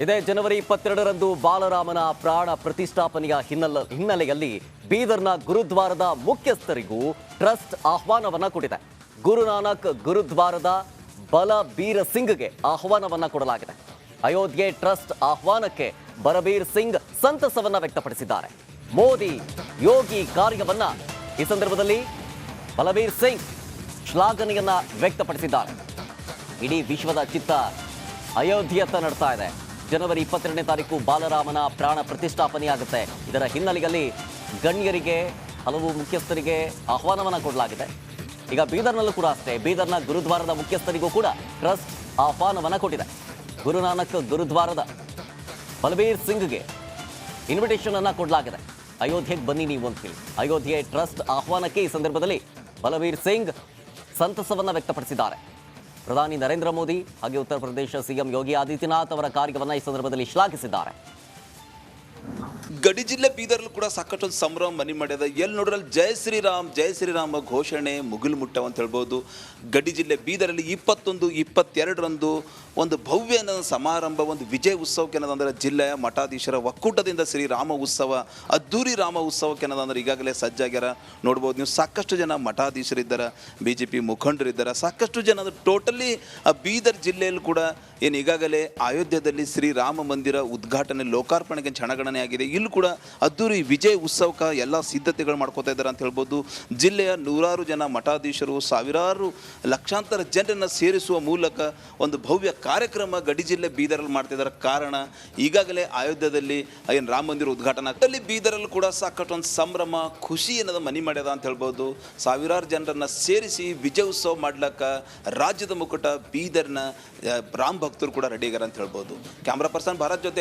ಇದೇ ಜನವರಿ 22ರಂದು ಬಾಲರಾಮನ ಪ್ರಾಣ ಪ್ರತಿಷ್ಠಾಪನೆಯ ಹಿನ್ನೆಲೆಯಲ್ಲಿ ಬೀದರ್ನ ಗುರುದ್ವಾರದ ಮುಖ್ಯಸ್ಥರಿಗೂ ಟ್ರಸ್ಟ್ ಆಹ್ವಾನವನ್ನ ಕೊಟ್ಟಿದೆ. ಗುರುನಾನಕ್ ಗುರುದ್ವಾರದ ಬಲಬೀರ್ ಸಿಂಗ್ಗೆ ಆಹ್ವಾನವನ್ನ ಕೊಡಲಾಗಿದೆ. ಅಯೋಧ್ಯೆ ಟ್ರಸ್ಟ್ ಆಹ್ವಾನಕ್ಕೆ ಬಲಬೀರ್ ಸಿಂಗ್ ಸಂತಸವನ್ನ ವ್ಯಕ್ತಪಡಿಸಿದ್ದಾರೆ. ಮೋದಿ ಯೋಗಿ ಕಾರ್ಯವನ್ನ ಈ ಸಂದರ್ಭದಲ್ಲಿ ಬಲಬೀರ್ ಸಿಂಗ್ ಶ್ಲಾಘನೆಯನ್ನ ವ್ಯಕ್ತಪಡಿಸಿದ್ದಾರೆ. ಇಡೀ ವಿಶ್ವದ ಚಿತ್ತ ಅಯೋಧ್ಯೆಯತ್ತ ನಡ್ತಾ ಇದೆ. ಜನವರಿ 22ನೇ ತಾರೀಕು ಬಾಲರಾಮನ ಪ್ರಾಣ ಪ್ರತಿಷ್ಠಾಪನೆಯಾಗುತ್ತೆ. ಇದರ ಹಿನ್ನೆಲೆಯಲ್ಲಿ ಗಣ್ಯರಿಗೆ, ಹಲವು ಮುಖ್ಯಸ್ಥರಿಗೆ ಆಹ್ವಾನವನ್ನು ಕೊಡಲಾಗಿದೆ. ಈಗ ಬೀದರ್ನಲ್ಲೂ ಕೂಡ ಅಷ್ಟೇ, ಬೀದರ್ನ ಗುರುದ್ವಾರದ ಮುಖ್ಯಸ್ಥರಿಗೂ ಕೂಡ ಟ್ರಸ್ಟ್ ಆಹ್ವಾನವನ್ನು ಕೊಟ್ಟಿದೆ. ಗುರುನಾನಕ್ ಗುರುದ್ವಾರದ ಬಲಬೀರ್ ಸಿಂಗ್ಗೆ ಇನ್ವಿಟೇಷನ್ ಅನ್ನ ಕೊಡಲಾಗಿದೆ. ಅಯೋಧ್ಯೆಗೆ ಬನ್ನಿ ನೀವು ಅಂತ ಹೇಳಿ. ಅಯೋಧ್ಯೆ ಟ್ರಸ್ಟ್ ಆಹ್ವಾನಕ್ಕೆ ಈ ಸಂದರ್ಭದಲ್ಲಿ ಬಲಬೀರ್ ಸಿಂಗ್ ಸಂತಸವನ್ನ ವ್ಯಕ್ತಪಡಿಸಿದ್ದಾರೆ. ಪ್ರಧಾನಿ ನರೇಂದ್ರ ಮೋದಿ ಹಾಗೆ ಉತ್ತರ ಪ್ರದೇಶ ಸಿಎಂ ಯೋಗಿ ಆದಿತ್ಯನಾಥ್ ಅವರ ಕಾರ್ಯವನ್ನು ಈ ಸಂದರ್ಭದಲ್ಲಿ ಶ್ಲಾಘಿಸಿದ್ದಾರೆ. ಗಡಿ ಜಿಲ್ಲೆ ಬೀದರ್ಲು ಕೂಡ ಸಾಕಷ್ಟು ಸಂಭ್ರಮ ಮನೆ ಮಾಡ್ಯದ. ಎಲ್ಲಿ ನೋಡ್ರಲ್ಲಿ ಜೈ ಶ್ರೀರಾಮ ಘೋಷಣೆ ಮುಗಿಲು ಮುಟ್ಟವ ಅಂತ ಹೇಳ್ಬೋದು. ಗಡಿ ಜಿಲ್ಲೆ ಬೀದರಲ್ಲಿ 21, 22ರಂದು ಒಂದು ಭವ್ಯ ಸಮಾರಂಭ, ಒಂದು ವಿಜಯ ಉತ್ಸವಕ್ಕೆ ಏನದಂದ್ರೆ ಜಿಲ್ಲೆಯ ಮಠಾಧೀಶರ ಒಕ್ಕೂಟದಿಂದ ಶ್ರೀರಾಮ ಉತ್ಸವ, ಅದ್ದೂರಿ ರಾಮ ಉತ್ಸವಕ್ಕೆ ಏನದಂದ್ರೆ ಈಗಾಗಲೇ ಸಜ್ಜಾಗ್ಯಾರ. ನೋಡ್ಬೋದು ನೀವು, ಸಾಕಷ್ಟು ಜನ ಮಠಾಧೀಶರಿದ್ದಾರೆ, BJP ಮುಖಂಡರಿದ್ದಾರೆ, ಸಾಕಷ್ಟು ಜನ. ಟೋಟಲಿ ಬೀದರ್ ಜಿಲ್ಲೆಯಲ್ಲಿ ಕೂಡ ಏನು ಈಗಾಗಲೇ ಅಯೋಧ್ಯೆಯಲ್ಲಿ ಶ್ರೀರಾಮ ಮಂದಿರ ಉದ್ಘಾಟನೆ ಲೋಕಾರ್ಪಣೆಗೆ ಕ್ಷಣಗಣನೆ ಆಗಿದೆ. ಇಲ್ಲೂ ಕೂಡ ಅದ್ದೂರಿ ವಿಜಯ್ ಉತ್ಸವಕ್ಕೆ ಎಲ್ಲ ಸಿದ್ಧತೆಗಳು ಮಾಡ್ಕೋತಾ ಇದ್ದಾರೆ ಅಂತ ಹೇಳ್ಬೋದು. ಜಿಲ್ಲೆಯ ನೂರಾರು ಜನ ಮಠಾಧೀಶರು, ಸಾವಿರಾರು ಲಕ್ಷಾಂತರ ಜನರನ್ನು ಸೇರಿಸುವ ಮೂಲಕ ಒಂದು ಭವ್ಯ ಕಾರ್ಯಕ್ರಮ ಗಡಿ ಜಿಲ್ಲೆ ಬೀದರಲ್ಲಿ ಮಾಡ್ತಿದ್ದಾರೆ. ಕಾರಣ ಈಗಾಗಲೇ ಅಯೋಧ್ಯೆಯಲ್ಲಿ ಏನು ರಾಮ ಮಂದಿರ ಉದ್ಘಾಟನೆ ಆಗ್ತಲ್ಲಿ. ಬೀದರಲ್ಲಿ ಕೂಡ ಸಾಕಷ್ಟು ಒಂದು ಸಂಭ್ರಮ, ಖುಷಿ ಏನದ ಮನೆ ಮಾಡ್ಯದ ಅಂತ ಹೇಳ್ಬೋದು. ಸಾವಿರಾರು ಜನರನ್ನು ಸೇರಿಸಿ ವಿಜಯ ಉತ್ಸವ ಮಾಡ್ಲಿಕ್ಕೆ ರಾಜ್ಯದ ಮುಕುಟ ಬೀದರ್ನ ರಾಮ್ ಭಕ್ತರು ಕೂಡ ರೆಡಿ ಆಗ್ಯಾರ ಅಂತ ಹೇಳ್ಬೋದು. ಕ್ಯಾಮ್ರಾ ಪರ್ಸನ್ ಭಾರತ್ ಜೊತೆ